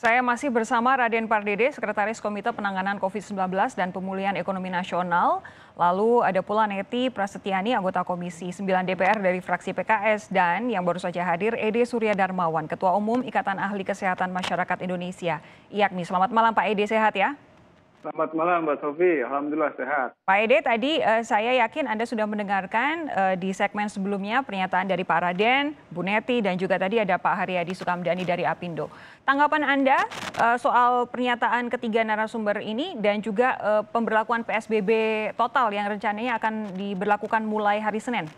Saya masih bersama Raden Pardede, Sekretaris Komite Penanganan COVID-19 dan Pemulihan Ekonomi Nasional. Lalu ada pula Neti Prasetyani, anggota Komisi 9 DPR dari fraksi PKS. Dan yang baru saja hadir, Ede Surya Darmawan, Ketua Umum Ikatan Ahli Kesehatan Masyarakat Indonesia, IAKMI. Selamat malam Pak Ede, sehat ya? Selamat malam Mbak Sofi, Alhamdulillah sehat. Pak Ede, tadi saya yakin Anda sudah mendengarkan di segmen sebelumnya pernyataan dari Pak Raden, Bu Neti, dan juga tadi ada Pak Haryadi Sukamdhani dari Apindo. Tanggapan Anda soal pernyataan ketiga narasumber ini dan juga pemberlakuan PSBB total yang rencananya akan diberlakukan mulai hari Senin?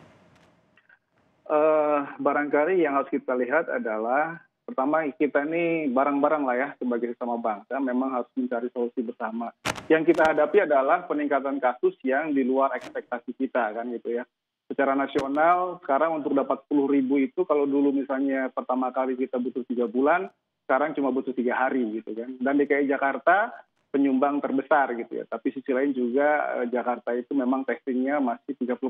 Barangkali yang harus kita lihat adalah pertama kita ini bareng-bareng lah ya sebagai sesama bangsa memang harus mencari solusi bersama. Yang kita hadapi adalah peningkatan kasus yang di luar ekspektasi kita kan gitu ya. Secara nasional sekarang untuk dapat 10.000 itu kalau dulu misalnya pertama kali kita butuh 3 bulan, sekarang cuma butuh 3 hari gitu kan. Dan DKI Jakarta penyumbang terbesar gitu ya. Tapi sisi lain juga Jakarta itu memang testingnya masih 30%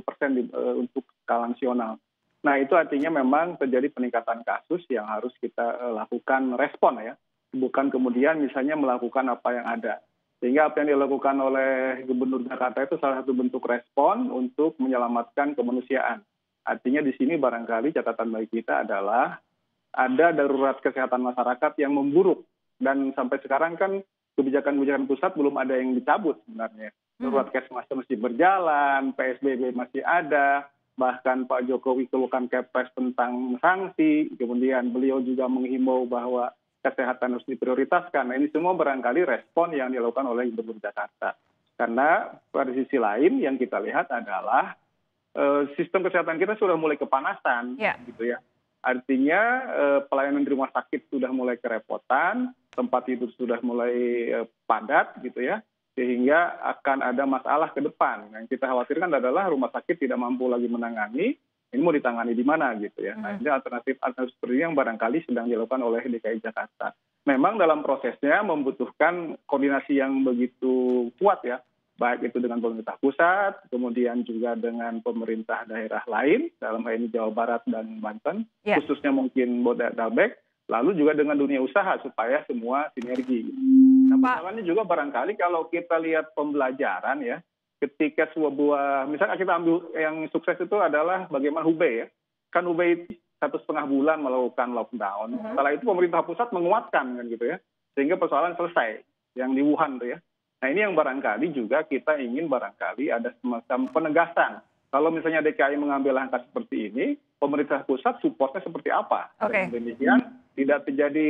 untuk skala nasional. Nah itu artinya memang terjadi peningkatan kasus yang harus kita lakukan respon ya. Bukan kemudian misalnya melakukan apa yang ada. Sehingga apa yang dilakukan oleh Gubernur Jakarta itu salah satu bentuk respon untuk menyelamatkan kemanusiaan. Artinya di sini barangkali catatan bagi kita adalah ada darurat kesehatan masyarakat yang memburuk. Dan sampai sekarang kan kebijakan-kebijakan pusat belum ada yang dicabut sebenarnya. Darurat kesehatan masih berjalan, PSBB masih ada. Bahkan Pak Jokowi keluhkan Kepres tentang sanksi, kemudian beliau juga menghimbau bahwa kesehatan harus diprioritaskan. Nah, ini semua barangkali respon yang dilakukan oleh Gubernur Jakarta. Karena pada sisi lain yang kita lihat adalah sistem kesehatan kita sudah mulai kepanasan, gitu ya. Artinya pelayanan di rumah sakit sudah mulai kerepotan, tempat tidur sudah mulai padat, gitu ya. Sehingga akan ada masalah ke depan. Yang kita khawatirkan adalah rumah sakit tidak mampu lagi menangani, ini mau ditangani di mana gitu ya. Nah, ini alternatif seperti yang barangkali sedang dilakukan oleh DKI Jakarta. Memang dalam prosesnya membutuhkan koordinasi yang begitu kuat ya, baik itu dengan pemerintah pusat, kemudian juga dengan pemerintah daerah lain, dalam hal ini Jawa Barat dan Banten, khususnya mungkin Bodetabek, lalu juga dengan dunia usaha supaya semua sinergi. Nah, persoalannya juga barangkali kalau kita lihat pembelajaran ya, ketika sebuah, misalnya kita ambil yang sukses itu adalah bagaimana Hubei ya. Kan Hubei 1,5 bulan melakukan lockdown. Setelah itu pemerintah pusat menguatkan kan gitu ya. Sehingga persoalan selesai yang di Wuhan tuh ya. Nah ini yang barangkali juga kita ingin barangkali ada semacam penegasan. Kalau misalnya DKI mengambil langkah seperti ini, pemerintah pusat supportnya seperti apa? Dengan demikian tidak terjadi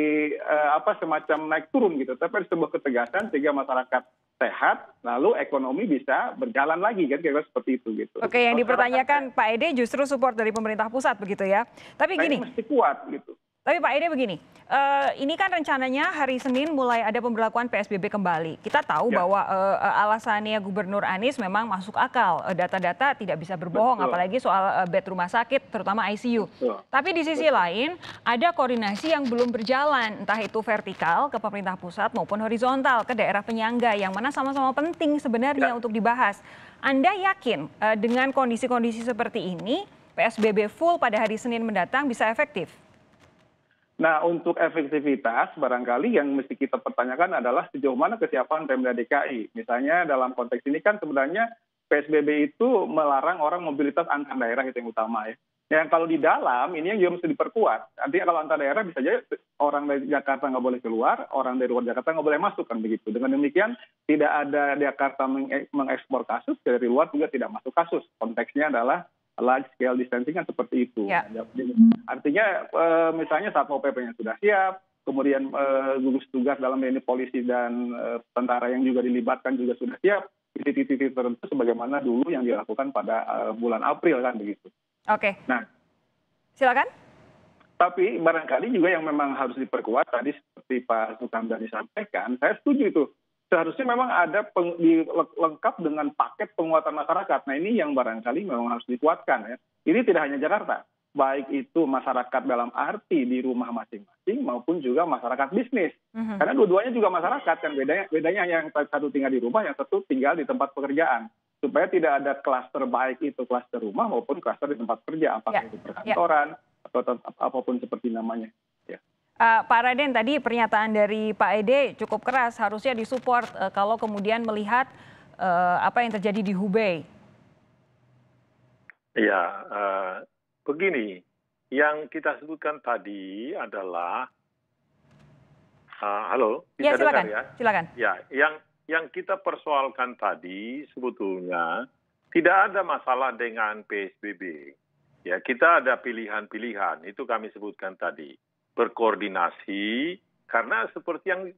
semacam naik turun gitu, tapi ada sebuah ketegasan sehingga masyarakat sehat, lalu ekonomi bisa berjalan lagi kan kira-kira seperti itu gitu. Oke, yang dipertanyakan Pak Ede justru support dari pemerintah pusat begitu ya. Tapi gini, mesti kuat gitu. Tapi Pak Ede begini, ini kan rencananya hari Senin mulai ada pemberlakuan PSBB kembali. Kita tahu bahwa alasannya Gubernur Anies memang masuk akal. Data-data tidak bisa berbohong, apalagi soal bed rumah sakit, terutama ICU. Tapi di sisi lain, ada koordinasi yang belum berjalan, entah itu vertikal ke pemerintah pusat maupun horizontal ke daerah penyangga, yang mana sama-sama penting sebenarnya untuk dibahas. Anda yakin dengan kondisi-kondisi seperti ini, PSBB full pada hari Senin mendatang bisa efektif? Nah, untuk efektivitas barangkali yang mesti kita pertanyakan adalah sejauh mana kesiapan Pemda DKI. Misalnya dalam konteks ini kan sebenarnya PSBB itu melarang orang mobilitas antar daerah itu yang utama ya. Yang kalau di dalam ini yang juga mesti diperkuat. Artinya kalau antar daerah bisa aja orang dari Jakarta nggak boleh keluar, orang dari luar Jakarta nggak boleh masuk kan begitu. Dengan demikian tidak ada Jakarta mengekspor kasus, dari luar juga tidak masuk kasus. Konteksnya adalah large scale distancing kan seperti itu. Artinya misalnya Satpol PP-nya sudah siap, kemudian gugus tugas dalam ini polisi dan tentara yang juga dilibatkan juga sudah siap di titik-titik tertentu sebagaimana dulu yang dilakukan pada bulan April kan begitu. Oke. Nah, silakan. Tapi barangkali juga yang memang harus diperkuat tadi seperti Pak Sukamdhani sampaikan, saya setuju itu. Seharusnya memang ada lengkap dengan paket penguatan masyarakat. Nah ini yang barangkali memang harus dikuatkan ya. Ini tidak hanya Jakarta, baik itu masyarakat dalam arti di rumah masing-masing maupun juga masyarakat bisnis. Karena dua-duanya juga masyarakat kan, bedanya hanya yang satu tinggal di rumah, yang satu tinggal di tempat pekerjaan. Supaya tidak ada klaster baik itu klaster rumah maupun klaster di tempat kerja, apakah itu perkantoran atau apapun seperti namanya. Ya. Pak Raden, tadi pernyataan dari Pak Ede cukup keras, harusnya disupport kalau kemudian melihat apa yang terjadi di Hubei. Ya, begini, yang kita sebutkan tadi adalah, halo, Ya, bisa dengar silakan, ya? silakan. Ya, yang kita persoalkan tadi sebetulnya tidak ada masalah dengan PSBB. Ya, kita ada pilihan-pilihan, itu kami sebutkan tadi. Berkoordinasi, karena seperti yang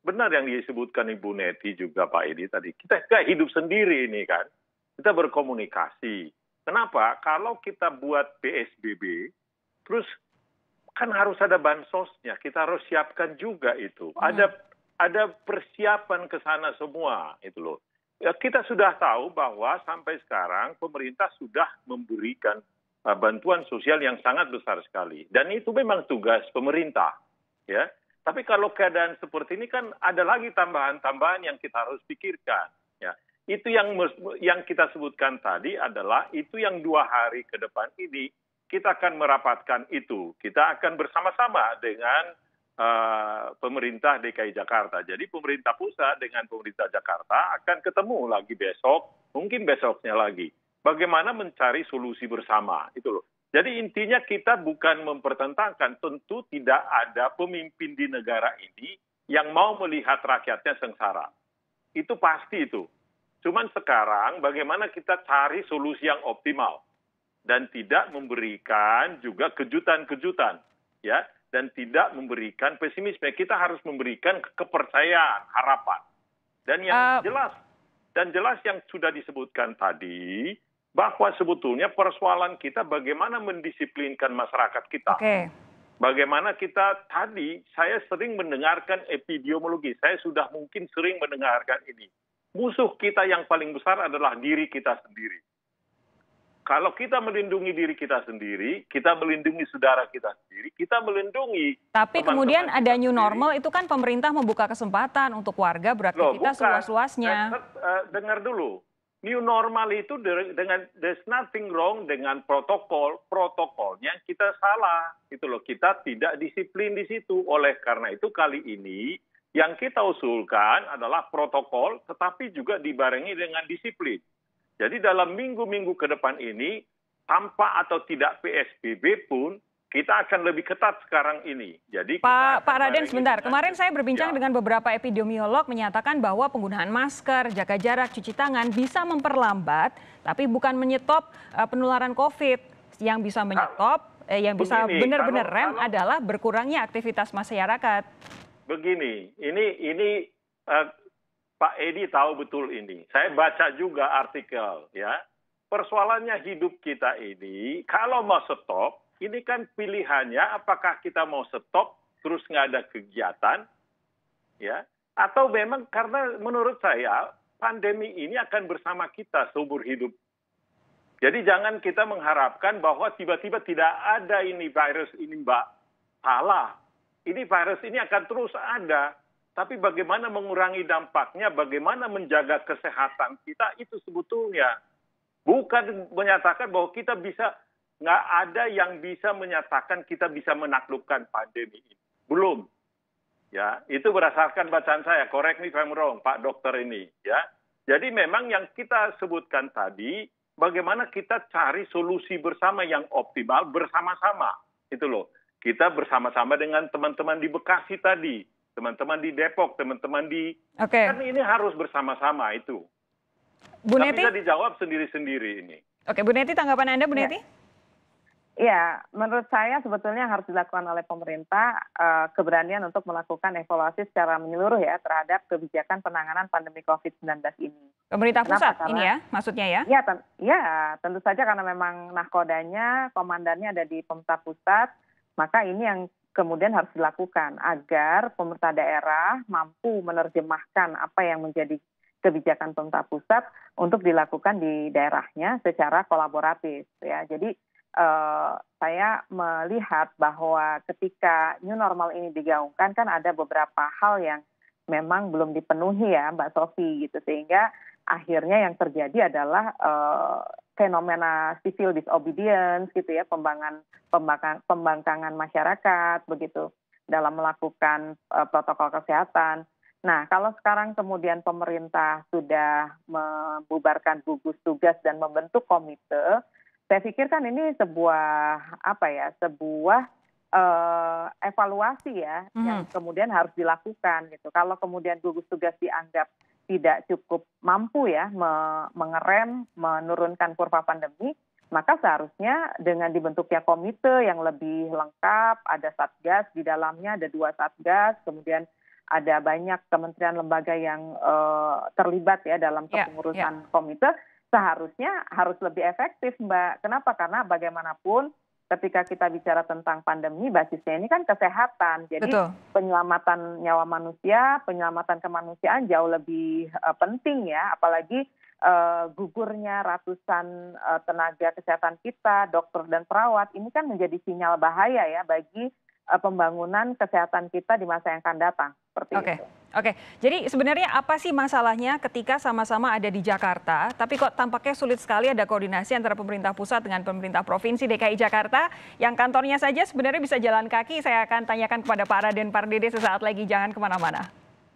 benar yang disebutkan Ibu Neti juga Pak Edi tadi, kita nggak hidup sendiri ini kan, kita berkomunikasi. Kenapa? Kalau kita buat PSBB, terus kan harus ada bansosnya, kita harus siapkan juga itu. Ada persiapan ke sana semua, itu loh. Ya, kita sudah tahu bahwa sampai sekarang pemerintah sudah memberikan bantuan sosial yang sangat besar sekali. Dan itu memang tugas pemerintah. Ya. Tapi kalau keadaan seperti ini kan ada lagi tambahan-tambahan yang kita harus pikirkan. Ya. Itu yang kita sebutkan tadi adalah itu yang 2 hari ke depan ini kita akan merapatkan itu. Kita akan bersama-sama dengan pemerintah DKI Jakarta. Jadi pemerintah pusat dengan pemerintah Jakarta akan ketemu lagi besok, mungkin besoknya lagi. Bagaimana mencari solusi bersama, itu loh. Jadi intinya kita bukan mempertentangkan, tentu tidak ada pemimpin di negara ini yang mau melihat rakyatnya sengsara. Itu pasti itu. Cuman sekarang bagaimana kita cari solusi yang optimal dan tidak memberikan juga kejutan-kejutan, ya, dan tidak memberikan pesimisme. Kita harus memberikan kepercayaan, harapan. Dan yang jelas yang sudah disebutkan tadi bahwa sebetulnya persoalan kita bagaimana mendisiplinkan masyarakat kita. Bagaimana kita tadi, saya sering mendengarkan epidemiologi, saya sudah mungkin sering mendengarkan ini. Musuh kita yang paling besar adalah diri kita sendiri. Kalau kita melindungi diri kita sendiri, kita melindungi saudara kita sendiri, kita melindungi. Tapi kemudian ada new normal, itu kan pemerintah membuka kesempatan untuk warga beraktivitas seluas-luasnya. Dengar dulu. New normal itu dengan there's nothing wrong dengan protokolnya kita salah, itu loh, kita tidak disiplin di situ. Oleh karena itu kali ini yang kita usulkan adalah protokol, tetapi juga dibarengi dengan disiplin. Jadi dalam minggu-minggu ke depan ini tanpa atau tidak PSBB pun kita akan lebih ketat sekarang ini. Jadi Pak Raden sebentar, kemarin saya berbincang dengan beberapa epidemiolog menyatakan bahwa penggunaan masker, jaga jarak, cuci tangan bisa memperlambat, tapi bukan menyetop penularan COVID. Yang bisa menyetop, yang bisa benar-benar rem adalah berkurangnya aktivitas masyarakat. Begini, ini Pak Edi tahu betul ini. Saya baca juga artikel, ya. Persoalannya hidup kita ini, kalau mau stop, ini kan pilihannya apakah kita mau stop terus nggak ada kegiatan, ya, atau memang karena menurut saya pandemi ini akan bersama kita seumur hidup. Jadi jangan kita mengharapkan bahwa tiba-tiba tidak ada ini virus ini, Mbak. Salah. Ini virus ini akan terus ada. Tapi bagaimana mengurangi dampaknya, bagaimana menjaga kesehatan kita itu sebetulnya. Bukan menyatakan bahwa kita bisa. Nggak ada yang bisa menyatakan kita bisa menaklukkan pandemi ini. Belum. Ya, itu berdasarkan bacaan saya. Correct me if I'm wrong, Pak Dokter ini. Ya, jadi memang yang kita sebutkan tadi, bagaimana kita cari solusi bersama yang optimal bersama-sama. Itu loh. Kita bersama-sama dengan teman-teman di Bekasi tadi, teman-teman di Depok, teman-teman di... Kan ini harus bersama-sama itu. Bu Neti? Bisa dijawab sendiri-sendiri ini. Oke, Bu Neti, tanggapan Anda, Bu Neti? Ya, menurut saya sebetulnya yang harus dilakukan oleh pemerintah keberanian untuk melakukan evaluasi secara menyeluruh ya terhadap kebijakan penanganan pandemi COVID-19 ini. Pemerintah pusat ini ya, maksudnya ya? Ya, tentu saja karena memang nahkodanya, komandannya ada di pemerintah pusat, maka ini yang kemudian harus dilakukan agar pemerintah daerah mampu menerjemahkan apa yang menjadi kebijakan pemerintah pusat untuk dilakukan di daerahnya secara kolaboratif ya. Jadi saya melihat bahwa ketika new normal ini digaungkan kan ada beberapa hal yang memang belum dipenuhi ya Mbak Sofi gitu, sehingga akhirnya yang terjadi adalah fenomena civil disobedience gitu ya, pembangkangan masyarakat begitu. dalam melakukan protokol kesehatan. Nah, kalau sekarang kemudian pemerintah sudah membubarkan gugus tugas dan membentuk komite, saya pikir kan ini sebuah evaluasi ya yang kemudian harus dilakukan gitu. Kalau kemudian gugus tugas dianggap tidak cukup mampu ya mengerem, menurunkan kurva pandemi, maka seharusnya dengan dibentuknya komite yang lebih lengkap, ada satgas di dalamnya, ada 2 satgas, kemudian ada banyak kementerian lembaga yang terlibat ya dalam kepengurusan komite, seharusnya harus lebih efektif, Mbak. Kenapa? Karena bagaimanapun ketika kita bicara tentang pandemi, basisnya ini kan kesehatan. Jadi penyelamatan nyawa manusia, penyelamatan kemanusiaan jauh lebih penting ya, apalagi gugurnya ratusan tenaga kesehatan kita, dokter dan perawat, ini kan menjadi sinyal bahaya ya bagi pembangunan kesehatan kita di masa yang akan datang. Seperti itu. Oke, jadi sebenarnya apa sih masalahnya ketika sama-sama ada di Jakarta, tapi kok tampaknya sulit sekali ada koordinasi antara pemerintah pusat dengan pemerintah provinsi DKI Jakarta, yang kantornya saja sebenarnya bisa jalan kaki. Saya akan tanyakan kepada Pak Raden Pardede sesaat lagi, jangan kemana-mana.